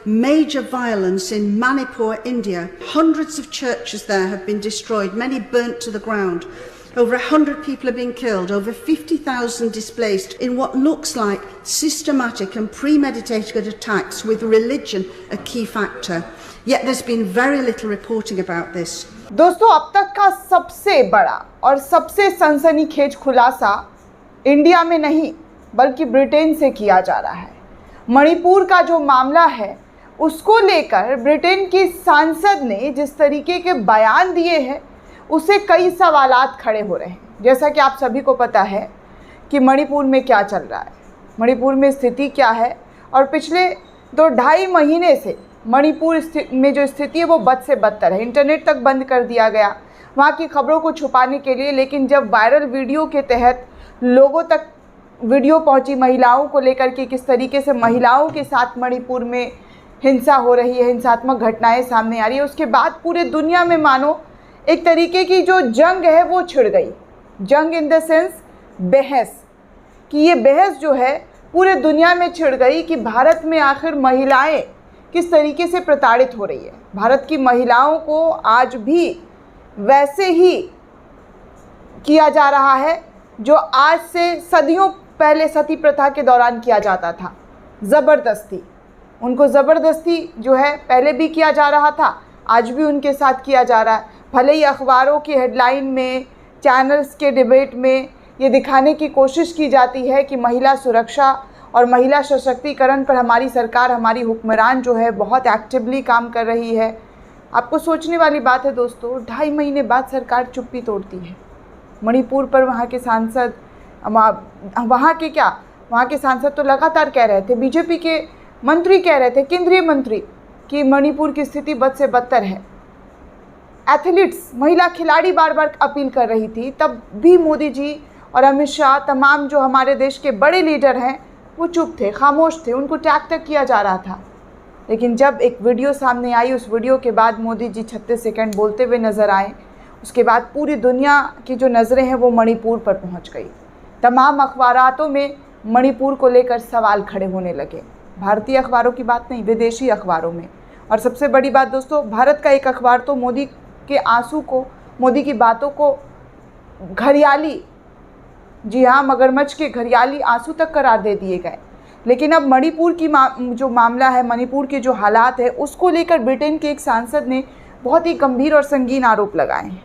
major violence in Manipur, India. Hundreds of churches there have been destroyed, many burnt to the ground. Over 100 people have been killed, over 50,000 displaced in what looks like systematic and premeditated attacks with religion a key factor. Yet there's been very little reporting about this. दोस्तों, अब तक का सबसे बड़ा और सबसे सनसनीखेज खुलासा इंडिया में नहीं बल्कि ब्रिटेन से किया जा रहा है। मणिपुर का जो मामला है उसको लेकर ब्रिटेन की सांसद ने जिस तरीके के बयान दिए हैं उससे कई सवालात खड़े हो रहे हैं। जैसा कि आप सभी को पता है कि मणिपुर में क्या चल रहा है, मणिपुर में स्थिति क्या है, और पिछले 2-2.5 महीने से मणिपुर में जो स्थिति है वो बद से बदतर है। इंटरनेट तक बंद कर दिया गया वहाँ की खबरों को छुपाने के लिए, लेकिन जब वायरल वीडियो के तहत लोगों तक वीडियो पहुँची महिलाओं को लेकर के किस तरीके से महिलाओं के साथ मणिपुर में हिंसा हो रही है, हिंसात्मक घटनाएं सामने आ रही है, उसके बाद पूरे दुनिया में मानो एक तरीके की जो जंग है वो छिड़ गई। जंग इन द सेंस बहस, कि ये बहस जो है पूरे दुनिया में छिड़ गई कि भारत में आखिर महिलाएं किस तरीके से प्रताड़ित हो रही है। भारत की महिलाओं को आज भी वैसे ही किया जा रहा है जो आज से सदियों पहले सती प्रथा के दौरान किया जाता था। ज़बरदस्ती, उनको ज़बरदस्ती जो है पहले भी किया जा रहा था, आज भी उनके साथ किया जा रहा है। भले ही अखबारों की हेडलाइन में, चैनल्स के डिबेट में ये दिखाने की कोशिश की जाती है कि महिला सुरक्षा और महिला सशक्तिकरण पर हमारी सरकार, हमारी हुक्मरान जो है बहुत एक्टिवली काम कर रही है। आपको सोचने वाली बात है दोस्तों, 2.5 महीने बाद सरकार चुप्पी तोड़ती है। मणिपुर पर वहाँ के सांसद, वहाँ के सांसद तो लगातार कह रहे थे, बीजेपी के मंत्री कह रहे थे, केंद्रीय मंत्री, कि मणिपुर की स्थिति बद से बदतर है। एथलीट्स, महिला खिलाड़ी बार बार अपील कर रही थी, तब भी मोदी जी और अमित शाह, तमाम जो हमारे देश के बड़े लीडर हैं, वो चुप थे, खामोश थे, उनको टैग तक किया जा रहा था। लेकिन जब एक वीडियो सामने आई, उस वीडियो के बाद मोदी जी 36 सेकंड बोलते हुए नज़र आए, उसके बाद पूरी दुनिया की जो नज़रें हैं वो मणिपुर पर पहुंच गई। तमाम अखबारातों में मणिपुर को लेकर सवाल खड़े होने लगे। भारतीय अखबारों की बात नहीं, विदेशी अखबारों में। और सबसे बड़ी बात दोस्तों, भारत का एक अखबार तो मोदी के आंसू को, मोदी की बातों को घरियाली, जी हाँ, मगरमच्छ के घरियाली आंसू तक करार दे दिए गए। लेकिन अब मणिपुर की जो मामला है, मणिपुर के जो हालात है, उसको लेकर ब्रिटेन के एक सांसद ने बहुत ही गंभीर और संगीन आरोप लगाए हैं।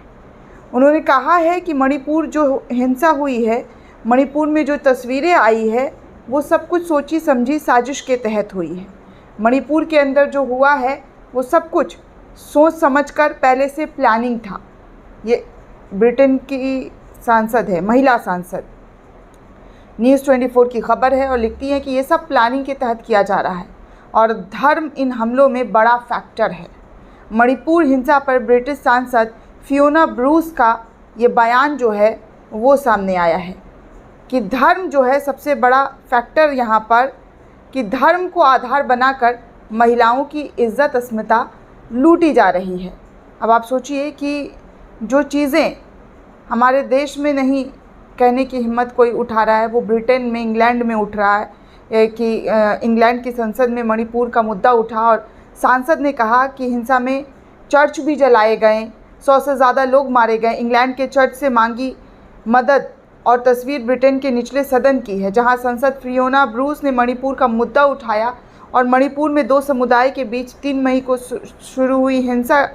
उन्होंने कहा है कि मणिपुर जो हिंसा हुई है, मणिपुर में जो तस्वीरें आई है, वो सब कुछ सोची समझी साजिश के तहत हुई है। मणिपुर के अंदर जो हुआ है वो सब कुछ सोच समझकर पहले से प्लानिंग था। ये ब्रिटेन की सांसद है, महिला सांसद, न्यूज़ 24 की खबर है, और लिखती है कि ये सब प्लानिंग के तहत किया जा रहा है और धर्म इन हमलों में बड़ा फैक्टर है। मणिपुर हिंसा पर ब्रिटिश सांसद फियोना ब्रूस का ये बयान जो है वो सामने आया है कि धर्म जो है सबसे बड़ा फैक्टर यहाँ पर, कि धर्म को आधार बनाकर महिलाओं की इज्जत अस्मिता लूटी जा रही है। अब आप सोचिए कि जो चीज़ें हमारे देश में नहीं कहने की हिम्मत कोई उठा रहा है, वो ब्रिटेन में, इंग्लैंड में उठ रहा है कि इंग्लैंड की संसद में मणिपुर का मुद्दा उठा और सांसद ने कहा कि हिंसा में चर्च भी जलाए गए, 100 से ज़्यादा लोग मारे गए। इंग्लैंड के चर्च से मांगी मदद, और तस्वीर ब्रिटेन के निचले सदन की है जहां सांसद फियोना ब्रूस ने मणिपुर का मुद्दा उठाया और मणिपुर में 2 समुदाय के बीच 3 मई को शुरू हुई हिंसा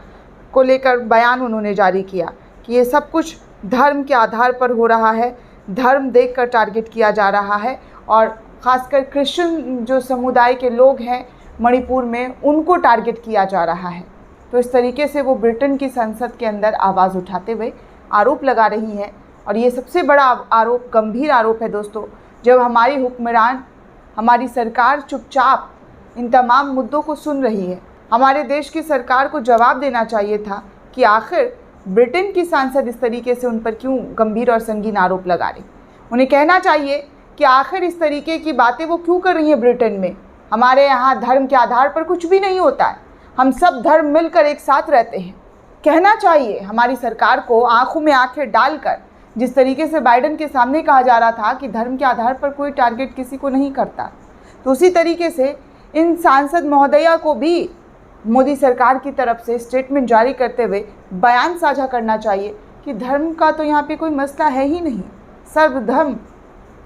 को लेकर बयान उन्होंने जारी किया कि ये सब कुछ धर्म के आधार पर हो रहा है, धर्म देखकर टारगेट किया जा रहा है, और ख़ासकर क्रिश्चियन जो समुदाय के लोग हैं मणिपुर में, उनको टारगेट किया जा रहा है। तो इस तरीके से वो ब्रिटेन की संसद के अंदर आवाज़ उठाते हुए आरोप लगा रही हैं। और ये सबसे बड़ा आरोप, गंभीर आरोप है दोस्तों, जब हमारी हुक्मरान, हमारी सरकार चुपचाप इन तमाम मुद्दों को सुन रही है। हमारे देश की सरकार को जवाब देना चाहिए था कि आखिर ब्रिटेन की सांसद इस तरीके से उन पर क्यों गंभीर और संगीन आरोप लगा रही। उन्हें कहना चाहिए कि आखिर इस तरीके की बातें वो क्यों कर रही हैं ब्रिटेन में। हमारे यहाँ धर्म के आधार पर कुछ भी नहीं होता है, हम सब धर्म मिलकर एक साथ रहते हैं। कहना चाहिए हमारी सरकार को, आंखों में आंखें डालकर, जिस तरीके से बाइडेन के सामने कहा जा रहा था कि धर्म के आधार पर कोई टारगेट किसी को नहीं करता, तो उसी तरीके से इन सांसद महोदया को भी मोदी सरकार की तरफ से स्टेटमेंट जारी करते हुए बयान साझा करना चाहिए कि धर्म का तो यहाँ पे कोई मसला है ही नहीं। सर्वधर्म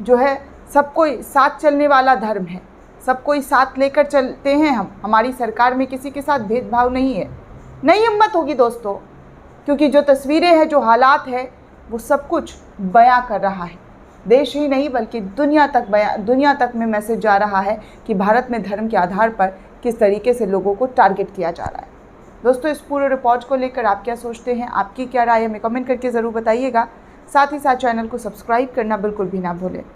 जो है सबको साथ चलने वाला धर्म है, सबको साथ लेकर चलते हैं हम। हमारी सरकार में किसी के साथ भेदभाव नहीं है। नहीं हिम्मत होगी दोस्तों, क्योंकि जो तस्वीरें हैं, जो हालात है, वो सब कुछ बयां कर रहा है। देश ही नहीं बल्कि दुनिया तक में मैसेज जा रहा है कि भारत में धर्म के आधार पर किस तरीके से लोगों को टारगेट किया जा रहा है। दोस्तों, इस पूरे रिपोर्ट को लेकर आप क्या सोचते हैं, आपकी क्या राय है, हमें कमेंट करके ज़रूर बताइएगा। साथ ही साथ चैनल को सब्सक्राइब करना बिल्कुल भी ना भूलें।